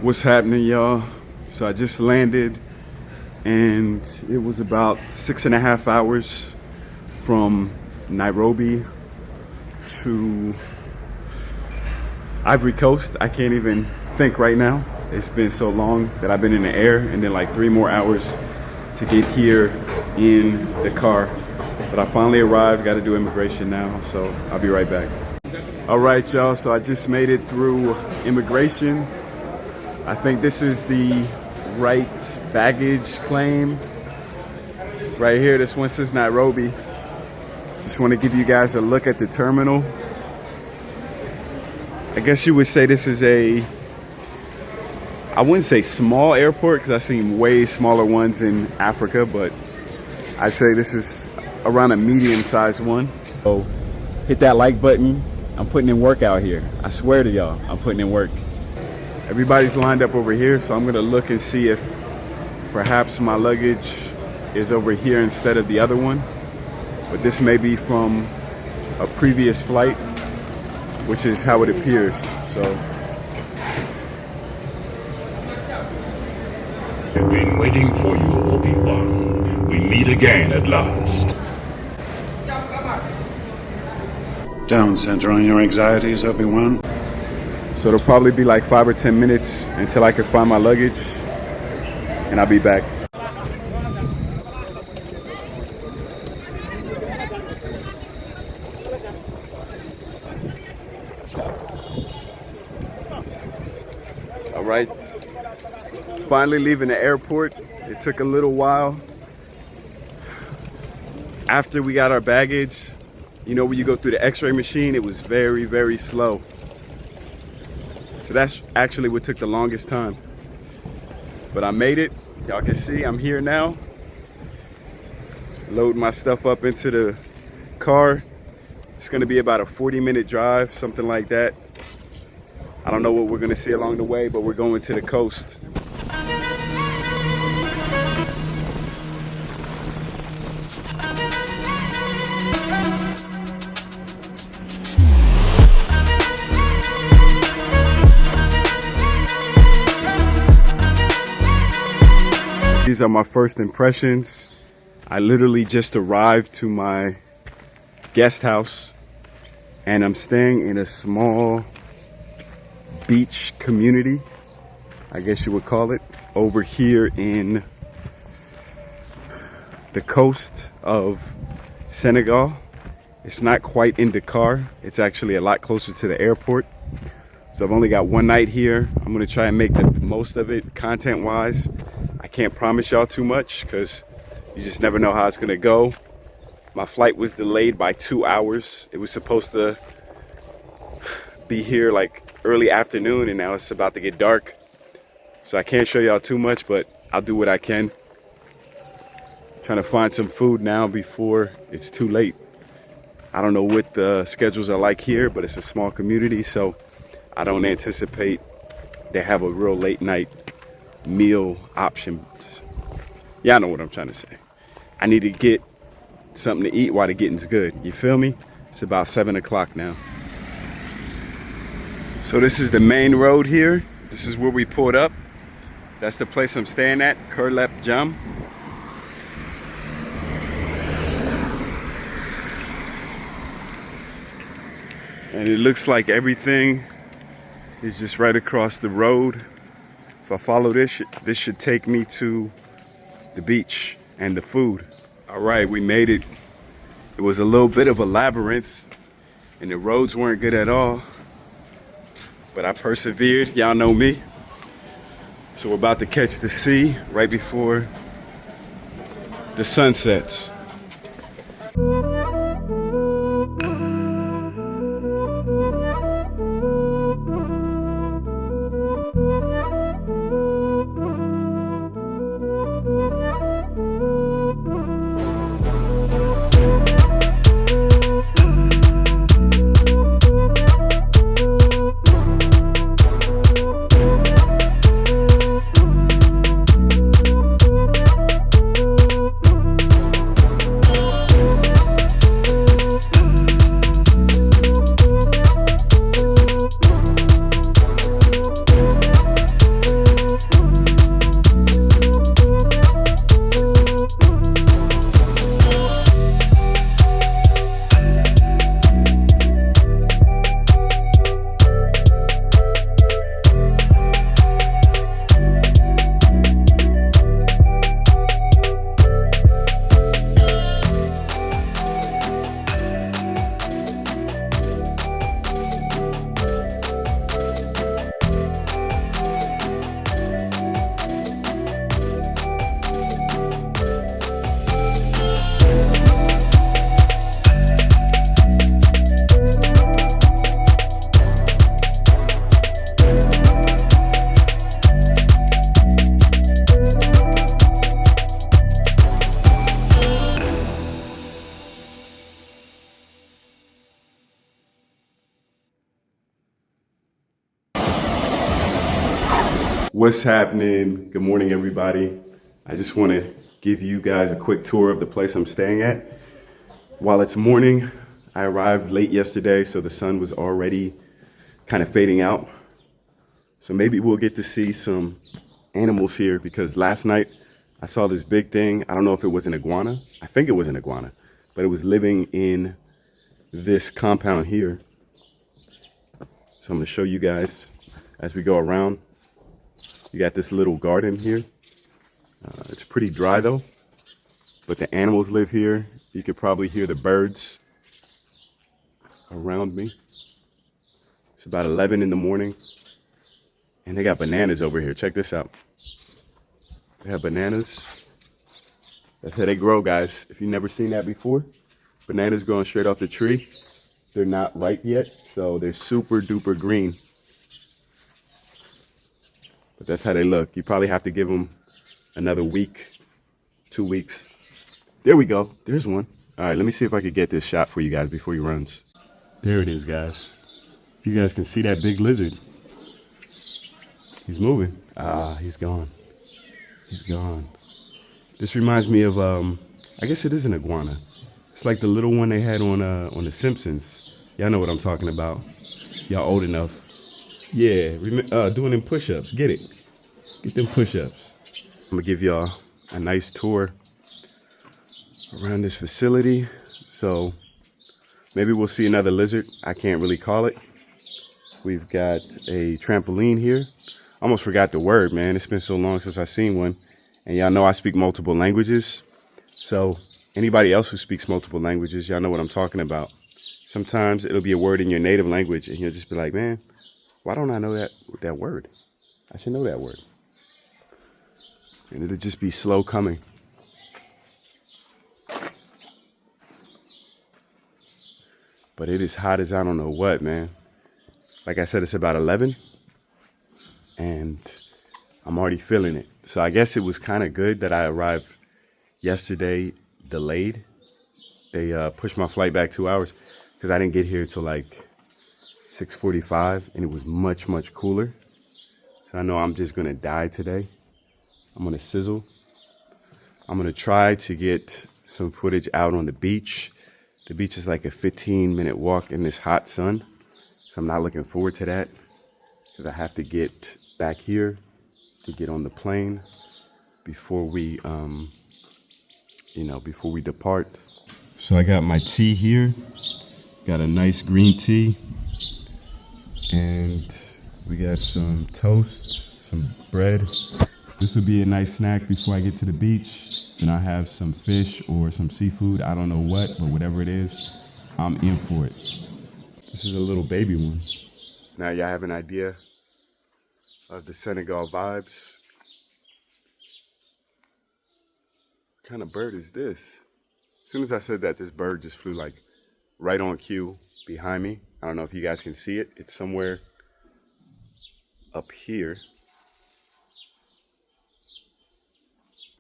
What's happening, y'all? So I just landed and it was about 6.5 hours from Nairobi to Ivory Coast. I can't even think right now. It's been so long that I've been in the air, and then like 3 more hours to get here in the car. But I finally arrived, got to do immigration now, so I'll be right back. All right, y'all, so I just made it through immigration. I think this is the right baggage claim. Right here, this one says Nairobi. Just want to give you guys a look at the terminal. I guess you would say this is I wouldn't say small airport because I've seen way smaller ones in Africa, but I'd say this is around a medium-sized one. So hit that like button. I'm putting in work out here. I swear to y'all, I'm putting in work. Everybody's lined up over here, so I'm gonna look and see if perhaps my luggage is over here instead of the other one. But this may be from a previous flight, which is how it appears. So I've been waiting for you, Obi-Wan. We meet again at last. Don't center on your anxieties, Obi-Wan. So it'll probably be like 5 or 10 minutes until I can find my luggage, and I'll be back. All right, finally leaving the airport. It took a little while. After we got our baggage, you know, when you go through the x-ray machine, it was very, very slow. So that's actually what took the longest time. But I made it. Y'all can see I'm here now. Load my stuff up into the car. It's gonna be about a 40-minute drive, something like that. I don't know what we're gonna see along the way, but we're going to the coast. These are my first impressions. I literally just arrived to my guest house, and I'm staying in a small beach community, I guess you would call it, over here in the coast of Senegal. It's not quite in Dakar. It's actually a lot closer to the airport. So I've only got one night here. I'm gonna try and make the most of it content-wise. I can't promise y'all too much because you just never know how it's gonna go. My flight was delayed by 2 hours. It was supposed to be here like early afternoon, and now it's about to get dark. So I can't show y'all too much, but I'll do what I can. Trying to find some food now before it's too late. I don't know what the schedules are like here, but it's a small community, so I don't anticipate they have a real late night meal option. Y'all know what I'm trying to say. I need to get something to eat while the getting's good. You feel me? It's about 7 o'clock now. So this is the main road here. This is where we pulled up. That's the place I'm staying at, Collabs. And it looks like everything is just right across the road. If I follow this should take me to the beach and the food. All right, we made it. It was a little bit of a labyrinth and the roads weren't good at all, but I persevered. Y'all know me. So we're about to catch the sea right before the sun sets. What's happening? Good morning, everybody. I just want to give you guys a quick tour of the place I'm staying at. While it's morning, I arrived late yesterday, so the sun was already kind of fading out. So maybe we'll get to see some animals here, because last night I saw this big thing. I don't know if it was an iguana. I think it was an iguana, but it was living in this compound here. So I'm going to show you guys as we go around. You got this little garden here. It's pretty dry though, but the animals live here. You could probably hear the birds around me. It's about 11 in the morning, and they got bananas over here. Check this out. They have bananas. That's how they grow, guys. If you've never seen that before, bananas growing straight off the tree. They're not ripe yet, so they're super duper green. But that's how they look. You probably have to give them another week, 2 weeks. There we go. There's one. All right, let me see if I could get this shot for you guys before he runs. There it is, guys. You guys can see that big lizard. He's moving. Ah, he's gone. He's gone. This reminds me of, I guess it is an iguana. It's like the little one they had on The Simpsons. Y'all know what I'm talking about. Y'all old enough. Yeah, doing them push-ups. Get it. Get them push-ups. I'm gonna give y'all a nice tour around this facility. So maybe we'll see another lizard. I can't really call it. We've got a trampoline here. Almost forgot the word, man. It's been so long since I've seen one. And y'all know I speak multiple languages. So anybody else who speaks multiple languages, y'all know what I'm talking about. Sometimes it'll be a word in your native language and you'll just be like, man, why don't I know that word? I should know that word. And it'll just be slow coming. But it is hot as I don't know what, man. Like I said, it's about 11 and I'm already feeling it. So I guess it was kind of good that I arrived yesterday delayed. They pushed my flight back 2 hours because I didn't get here till like 6:45 and it was much, much cooler. So I know I'm just gonna die today. I'm gonna sizzle. I'm gonna try to get some footage out on the beach. The beach is like a 15-minute walk in this hot sun. So I'm not looking forward to that because I have to get back here to get on the plane before we, before we depart. So I got my tea here. Got a nice green tea. And we got some toast, some bread. This would be a nice snack before I get to the beach. And I have some fish or some seafood. I don't know what, but whatever it is, I'm in for it. This is a little baby one. Now y'all have an idea of the Senegal vibes. What kind of bird is this? As soon as I said that, this bird just flew like right on cue behind me. I don't know if you guys can see it. It's somewhere up here.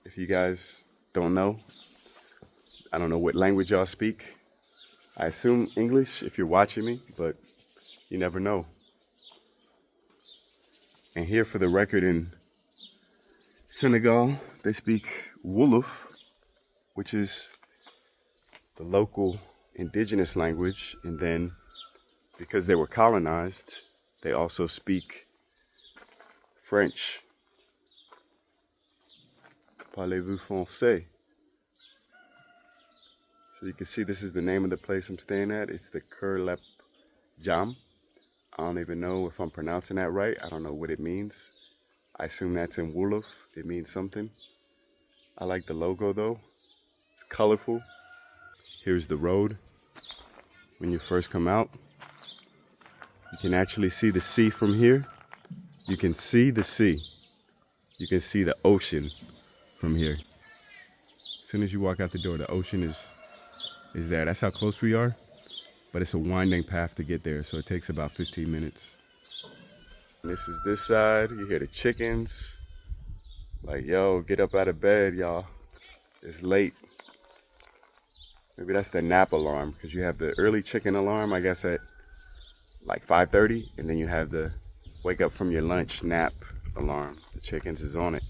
If you guys don't know, I don't know what language y'all speak. I assume English if you're watching me, but you never know. And here, for the record, in Senegal, they speak Wolof, which is the local indigenous language. And then because they were colonized, they also speak French. Parlez-vous français? So you can see this is the name of the place I'm staying at. It's the Collabs Jam. I don't even know if I'm pronouncing that right. I don't know what it means. I assume that's in Wolof. It means something. I like the logo though. It's colorful. Here's the road. When you first come out, you can actually see the sea from here. You can see the sea. You can see the ocean from here. As soon as you walk out the door, the ocean is there. That's how close we are. But it's a winding path to get there, so it takes about 15 minutes. And this is this side. You hear the chickens. Like, yo, get up out of bed, y'all. It's late. Maybe that's the nap alarm, because you have the early chicken alarm, I guess, at like 5:30, and then you have the wake up from your lunch nap alarm. The chickens is on it.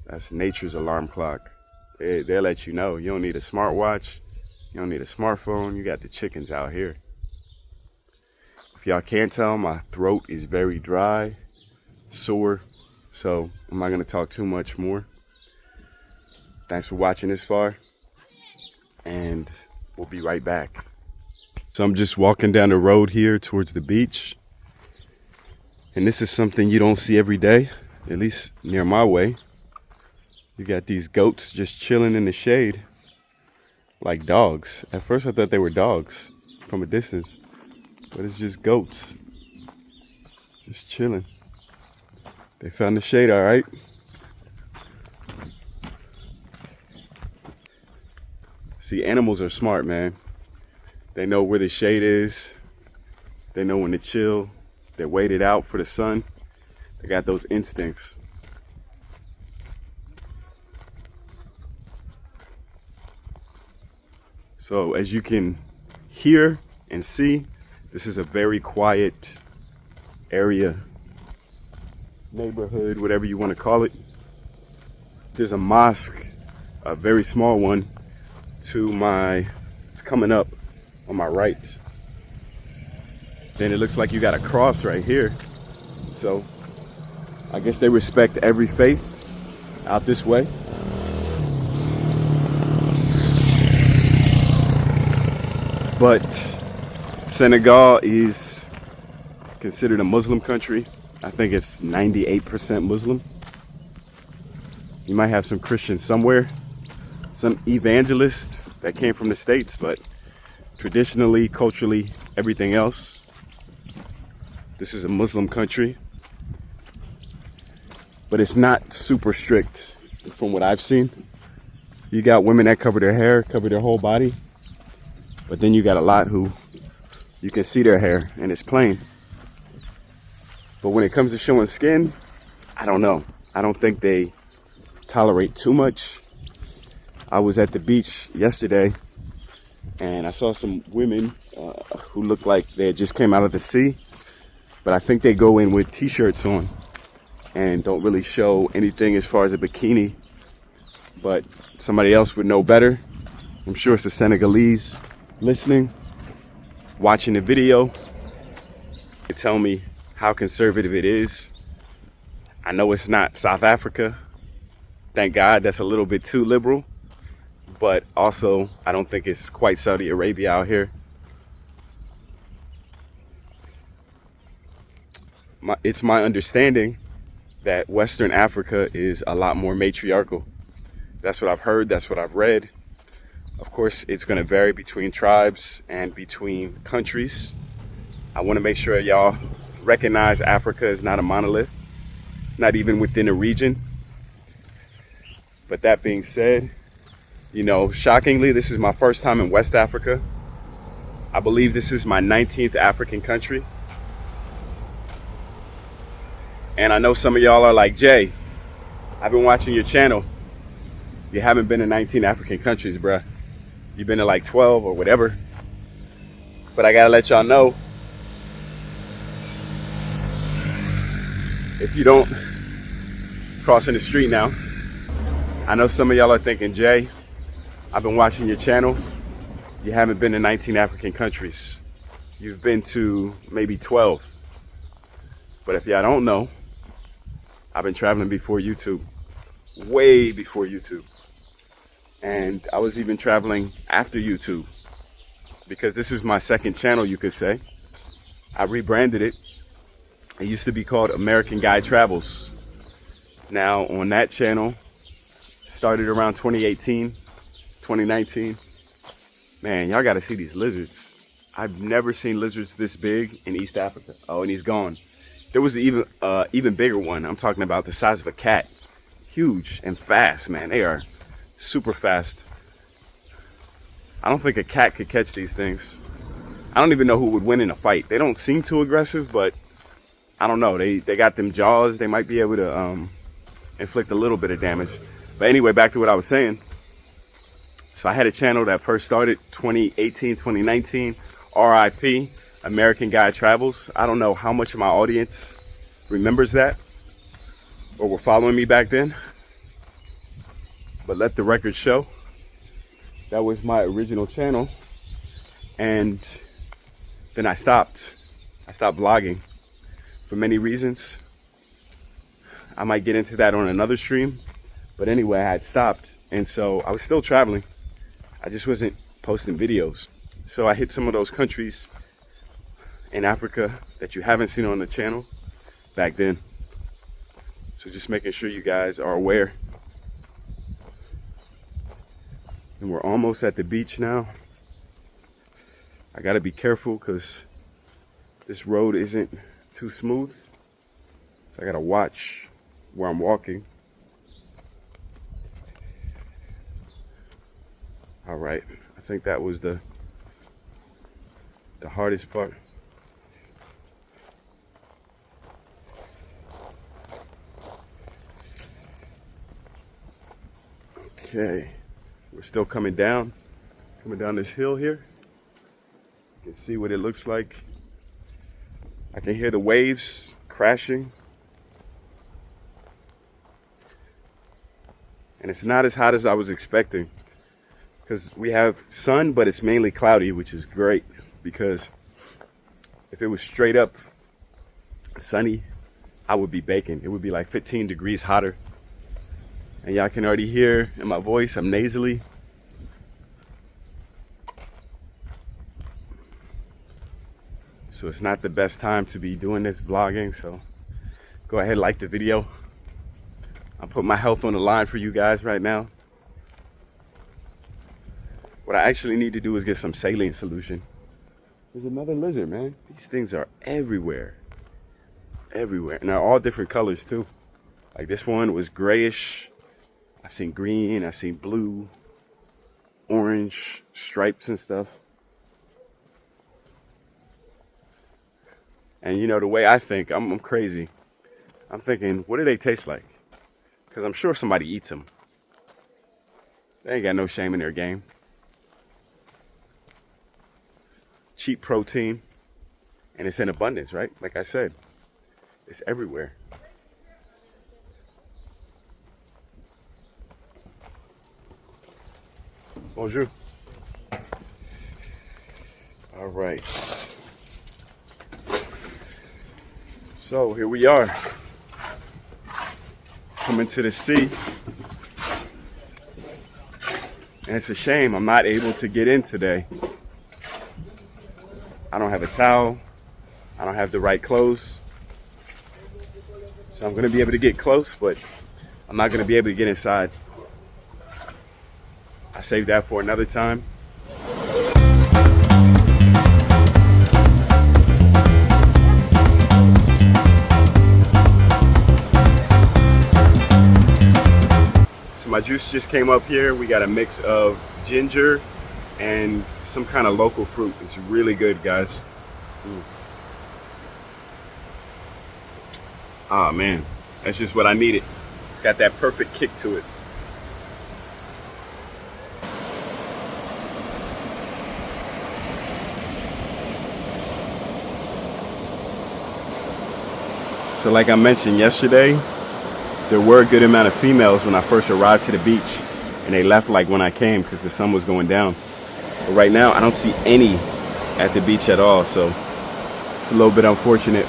That's nature's alarm clock. They'll let you know. You don't need a smartwatch. You don't need a smartphone. You got the chickens out here. If y'all can't tell, my throat is very dry, sore, so I'm not going to talk too much more. Thanks for watching this far, and we'll be right back. So I'm just walking down the road here towards the beach, and this is something you don't see every day, at least near my way. You got these goats just chilling in the shade like dogs. At first I thought they were dogs from a distance, but it's just goats just chilling. They found the shade all right. See, animals are smart, man. They know where the shade is. They know when to chill. They waited out for the sun. They got those instincts. So as you can hear and see, this is a very quiet area, neighborhood, whatever you want to call it. There's a mosque, a very small one, it's coming up on my right. Then it looks like you got a cross right here. So I guess they respect every faith out this way. But Senegal is considered a Muslim country. I think it's 98% Muslim. You might have some Christians somewhere, some evangelists that came from the States, but traditionally, culturally, everything else, this is a Muslim country. But it's not super strict from what I've seen. You got women that cover their hair, cover their whole body. But then you got a lot who you can see their hair and it's plain. But when it comes to showing skin, I don't know. I don't think they tolerate too much. I was at the beach yesterday and I saw some women who looked like they had just came out of the sea. But I think they go in with t-shirts on and don't really show anything as far as a bikini. But somebody else would know better. I'm sure it's a Senegalese listening, watching the video, to tell me how conservative it is. I know it's not South Africa. Thank God, that's a little bit too liberal. But also, I don't think it's quite Saudi Arabia out here. It's my understanding that Western Africa is a lot more matriarchal. That's what I've heard, that's what I've read. Of course, it's going to vary between tribes and between countries. I want to make sure y'all recognize Africa is not a monolith, not even within a region. But that being said, you know, shockingly, this is my first time in West Africa. I believe this is my 19th African country. And I know some of y'all are like, Jay, I've been watching your channel. You haven't been in 19 African countries, bruh. You've been to like 12 or whatever. But I gotta let y'all know, if you don't, crossing the street now, I know some of y'all are thinking, Jay, I've been watching your channel. You haven't been to 19 African countries. You've been to maybe 12. But if y'all don't know, I've been traveling before YouTube, way before YouTube. And I was even traveling after YouTube, because this is my second channel, you could say. I rebranded it. It used to be called American Guy Travels. Now on that channel, started around 2018, 2019. Man, y'all gotta see these lizards. I've never seen lizards this big in East Africa. Oh, and he's gone. There was an even bigger one. I'm talking about the size of a cat. Huge and fast, man. They are super fast. I don't think a cat could catch these things. I don't even know who would win in a fight. They don't seem too aggressive, but I don't know. They got them jaws. They might be able to inflict a little bit of damage. But anyway, back to what I was saying. So I had a channel that first started 2018, 2019, RIP, American Guy Travels. I don't know how much of my audience remembers that or were following me back then. But let the record show that was my original channel. And then I stopped vlogging for many reasons. I might get into that on another stream. But anyway, I had stopped. And so I was still traveling. I just wasn't posting videos. So I hit some of those countries in Africa that you haven't seen on the channel back then. So just making sure you guys are aware. And we're almost at the beach now. I gotta be careful because this road isn't too smooth. So I gotta watch where I'm walking. All right, I think that was the hardest part. Okay, we're still coming down this hill here. You can see what it looks like. I can hear the waves crashing. And it's not as hot as I was expecting. Because we have sun, but it's mainly cloudy, which is great. Because if it was straight up sunny, I would be baking. It would be like 15 degrees hotter. And y'all can already hear in my voice, I'm nasally. So it's not the best time to be doing this vlogging. So go ahead, like the video. I'm putting my health on the line for you guys right now. What I actually need to do is get some saline solution. There's another lizard, man. These things are everywhere. Everywhere. And they're all different colors too. Like this one was grayish. I've seen green, I've seen blue, orange, stripes and stuff. And you know, the way I think, I'm crazy. I'm thinking, what do they taste like? Because I'm sure somebody eats them. They ain't got no shame in their game. Cheap protein, and it's in abundance, right? Like I said, it's everywhere. Bonjour. All right. So here we are, coming to the sea. And it's a shame I'm not able to get in today. I don't have a towel. I don't have the right clothes. So I'm gonna be able to get close, but I'm not gonna be able to get inside. I saved that for another time. So my juice just came up here. We got a mix of ginger and some kind of local fruit. It's really good, guys. Ah, man, that's just what I needed. It's got that perfect kick to it. So like I mentioned yesterday, there were a good amount of females when I first arrived to the beach, and they left like when I came because the sun was going down. But right now, I don't see any at the beach at all, so it's a little bit unfortunate.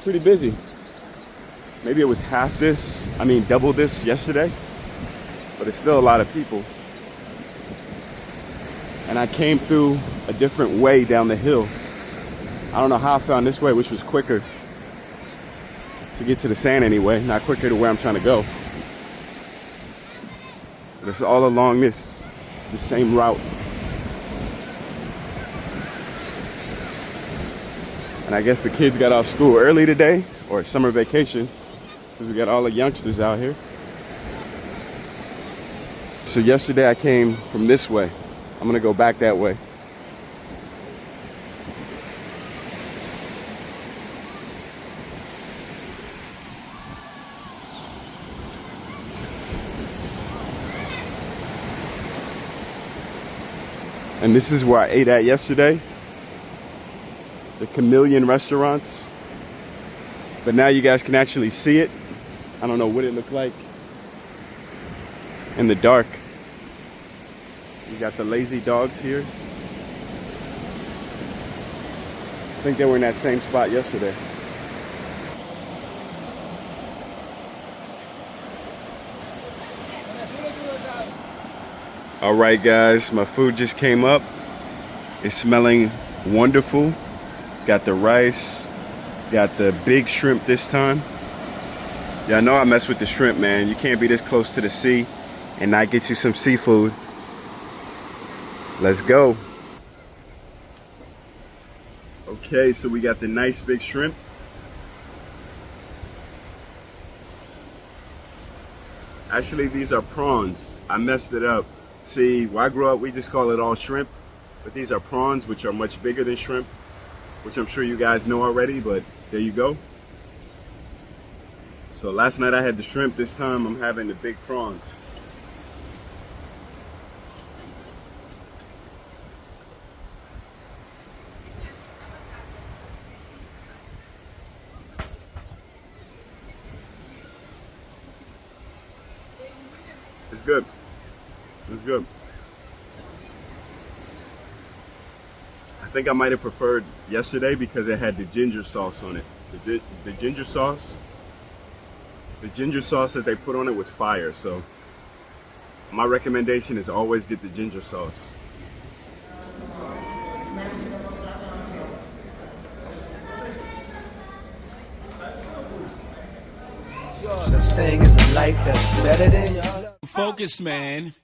pretty busy. Maybe it was double this yesterday, but it's still a lot of people. And I came through a different way down the hill. I don't know how I found this way, which was quicker to get to the sand anyway, not quicker to where I'm trying to go. But it's all along the same route. And I guess the kids got off school early today, or summer vacation, because we got all the youngsters out here. So yesterday I came from this way. I'm gonna go back that way. And this is where I ate at yesterday. The Chameleon restaurants. But now you guys can actually see it. I don't know what it looked like in the dark. You got the lazy dogs here. I think they were in that same spot yesterday. All right, guys, my food just came up. It's smelling wonderful. Got the rice, got the big shrimp this time. Yeah, I know I mess with the shrimp, man. You can't be this close to the sea and not get you some seafood. Let's go. Okay, so we got the nice big shrimp. Actually, these are prawns. I messed it up. See, where I grew up, we just call it all shrimp. But these are prawns, which are much bigger than shrimp, which I'm sure you guys know already, but there you go. So last night I had the shrimp. This time I'm having the big prawns. It's good. It's good. I think I might have preferred yesterday because it had the ginger sauce on it. The ginger sauce that they put on it was fire. So my recommendation is always get the ginger sauce. Such thing as a life that's better than y'all. Focus, man.